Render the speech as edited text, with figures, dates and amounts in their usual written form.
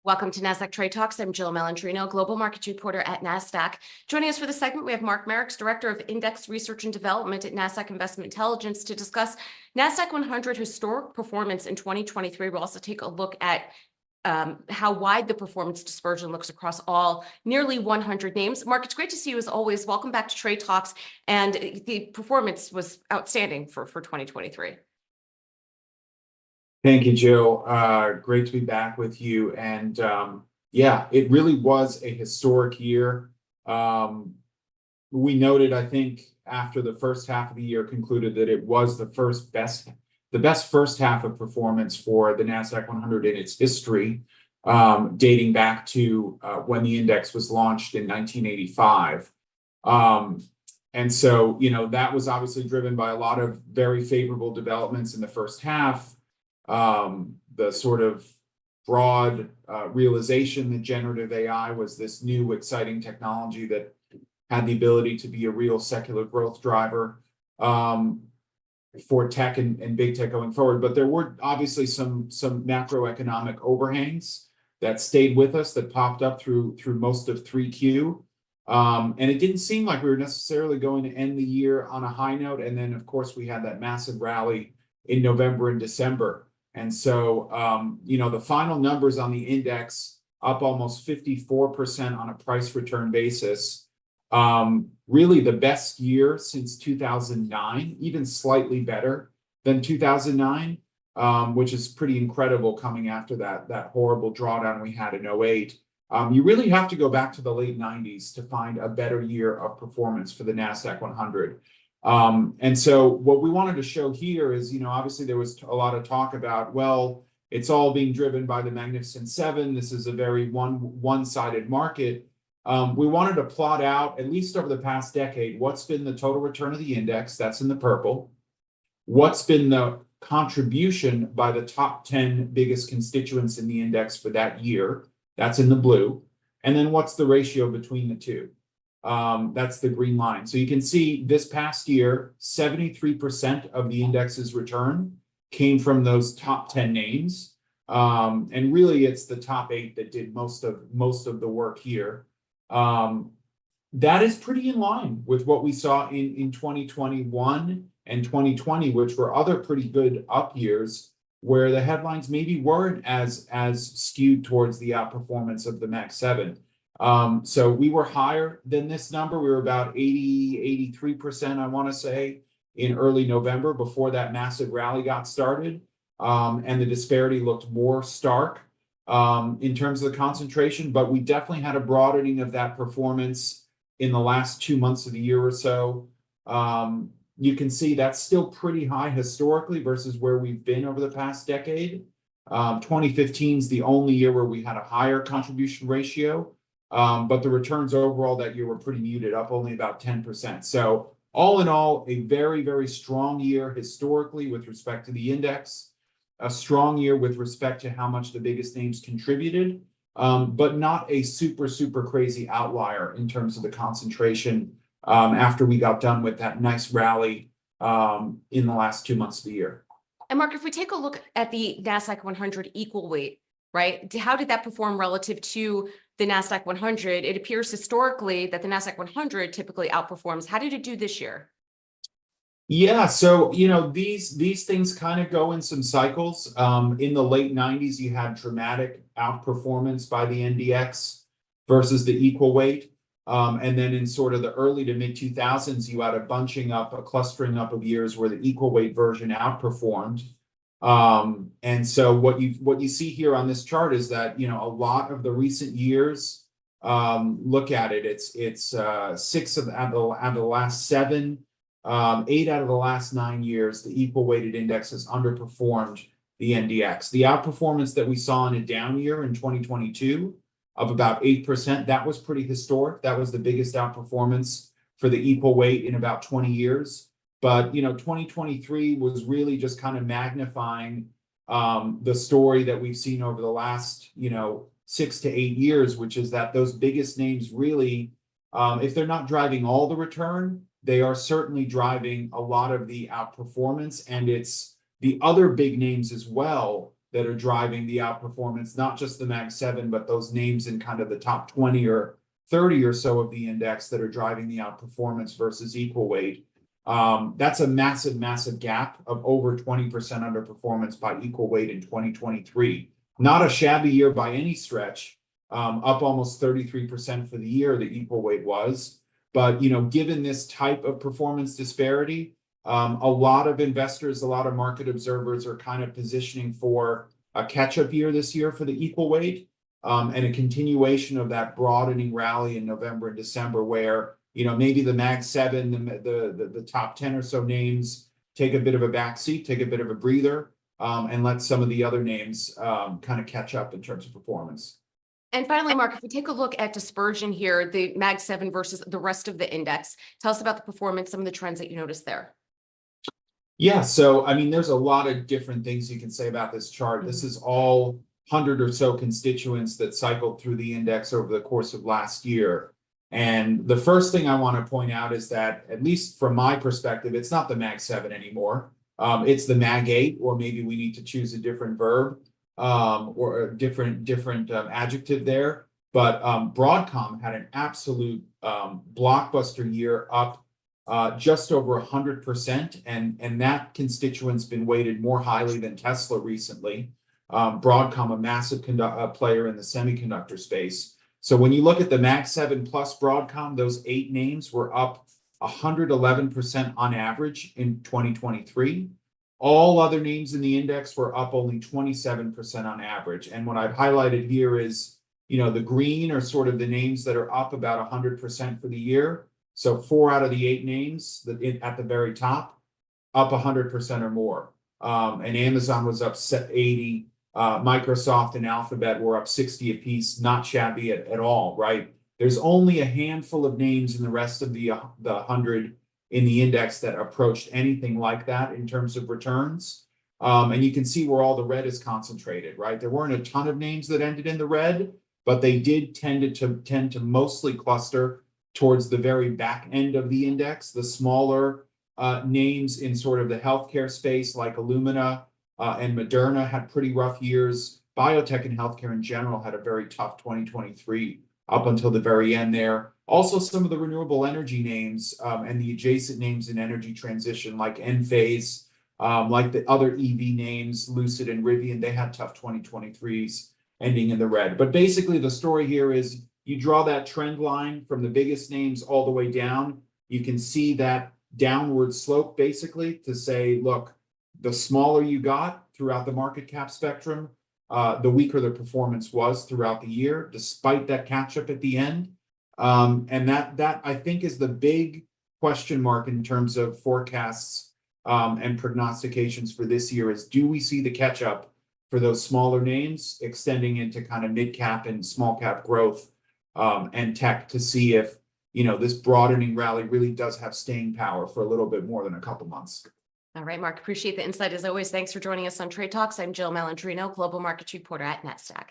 Welcome to Nasdaq Trade Talks. I'm Jill Malandrino, Global Markets Reporter at Nasdaq. Joining us for the segment, we have Mark Marex, Director of Index Research and Development at Nasdaq Investment Intelligence, to discuss Nasdaq 100 historic performance in 2023. We'll also take a look at how wide the performance dispersion looks across all nearly 100 names. Mark, it's great to see you as always. Welcome back to Trade Talks. And the performance was outstanding for 2023. Thank you, Jill. Great to be back with you. And yeah, it really was a historic year. We noted, I think, after the first half of the year concluded that it was the best first half of performance for the Nasdaq 100 in its history, dating back to when the index was launched in 1985. And so, that was obviously driven by a lot of very favorable developments in the first half. The sort of broad realization that generative AI was this new exciting technology that had the ability to be a real secular growth driver for tech and big tech going forward. But there were obviously some macroeconomic overhangs that stayed with us, that popped up through most of 3Q. And it didn't seem like we were necessarily going to end the year on a high note. And then, of course, we had that massive rally in November and December. And so, the final numbers on the index up almost 54% on a price return basis. Really the best year since 2009, even slightly better than 2009, which is pretty incredible coming after that horrible drawdown we had in 2008. You really have to go back to the late 90s to find a better year of performance for the Nasdaq 100. And so what we wanted to show here is, obviously there was a lot of talk about, well, it's all being driven by the Magnificent Seven. This is a very one-sided market. We wanted to plot out, at least over the past decade, what's been the total return of the index, that's in the purple. What's been the contribution by the top 10 biggest constituents in the index for that year, that's in the blue. And then what's the ratio between the two? That's the green line. So you can see this past year, 73% of the index's return came from those top 10 names. And really it's the top 8 that did most of the work here. That is pretty in line with what we saw in 2021 and 2020, which were other pretty good up years, where the headlines maybe weren't as skewed towards the outperformance of the Mag 7. So we were higher than this number. We were about 83%, I want to say, in early November before that massive rally got started. And the disparity looked more stark in terms of the concentration, but we definitely had a broadening of that performance in the last 2 months of the year or so. You can see that's still pretty high historically versus where we've been over the past decade. 2015 is the only year where we had a higher contribution ratio. But the returns overall that year were pretty muted, up only about 10%. So all in all, a very, very strong year historically with respect to the index, a strong year with respect to how much the biggest names contributed, but not a super crazy outlier in terms of the concentration after we got done with that nice rally in the last 2 months of the year. And Mark, if we take a look at the Nasdaq 100 equal weight, right? How did that perform relative to the Nasdaq 100? It appears historically that the Nasdaq 100 typically outperforms. How did it do this year? Yeah, so these things kind of go in some cycles. In the late 90s, you had dramatic outperformance by the NDX versus the equal weight. And then in sort of the early to mid 2000s, you had a clustering up of years where the equal weight version outperformed. And so what you see here on this chart is that, a lot of the recent years, look at it, it's 6 out of the last 7, 8 out of the last 9 years, the equal weighted index has underperformed the NDX. The outperformance that we saw in a down year in 2022 of about 8%, that was pretty historic. That was the biggest outperformance for the equal weight in about 20 years. But, 2023 was really just kind of magnifying the story that we've seen over the last, 6 to 8 years, which is that those biggest names really, if they're not driving all the return, they are certainly driving a lot of the outperformance. And it's the other big names as well that are driving the outperformance, not just the Mag 7, but those names in kind of the top 20 or 30 or so of the index that are driving the outperformance versus equal weight. That's a massive, massive gap of over 20% underperformance by equal weight in 2023. Not a shabby year by any stretch, up almost 33% for the year, the equal weight was. But, you know, given this type of performance disparity, a lot of investors, a lot of market observers are kind of positioning for a catch-up year this year for the equal weight, and a continuation of that broadening rally in November and December where, you know, maybe the Mag 7, the top 10 or so names take a bit of a backseat, take a bit of a breather, and let some of the other names kind of catch up in terms of performance. And finally, Mark, if we take a look at dispersion here, the Mag 7 versus the rest of the index, tell us about the performance, some of the trends that you noticed there. Yeah, so I mean, there's a lot of different things you can say about this chart. This is all 100 or so constituents that cycled through the index over the course of last year. And the first thing I want to point out is that, at least from my perspective, it's not the Mag 7 anymore. It's the Mag 8, or maybe we need to choose a different verb or a different adjective there. But Broadcom had an absolute blockbuster year, up just over 100%, and that constituent's been weighted more highly than Tesla recently. Broadcom, a massive player in the semiconductor space. So when you look at the Mag 7 plus Broadcom, those 8 names were up 111% on average in 2023. All other names in the index were up only 27% on average. And what I've highlighted here is, you know, the green are sort of the names that are up about 100% for the year. So 4 out of the 8 names at the very top, up 100% or more. And Amazon was up 80. Microsoft and Alphabet were up 60 apiece, not shabby at all, right? There's only a handful of names in the rest of the 100 in the index that approached anything like that in terms of returns. And you can see where all the red is concentrated, right? There weren't a ton of names that ended in the red, but they did tend to mostly cluster towards the very back end of the index. The smaller names in sort of the healthcare space, like Illumina and Moderna, had pretty rough years. Biotech and healthcare in general had a very tough 2023 up until the very end there. Also, some of the renewable energy names and the adjacent names in energy transition, like Enphase, like the other EV names, Lucid and Rivian, they had tough 2023s ending in the red. But basically, the story here is you draw that trend line from the biggest names all the way down. You can see that downward slope, basically, to say, look, the smaller you got throughout the market cap spectrum, the weaker the performance was throughout the year, despite that catch up at the end. And that I think is the big question mark in terms of forecasts and prognostications for this year is, do we see the catch up for those smaller names extending into kind of mid cap and small cap growth and tech, to see if, you know, this broadening rally really does have staying power for a little bit more than a couple months. All right, Mark, appreciate the insight as always. Thanks for joining us on Trade Talks. I'm Jill Malandrino, Global Markets Reporter at Nasdaq.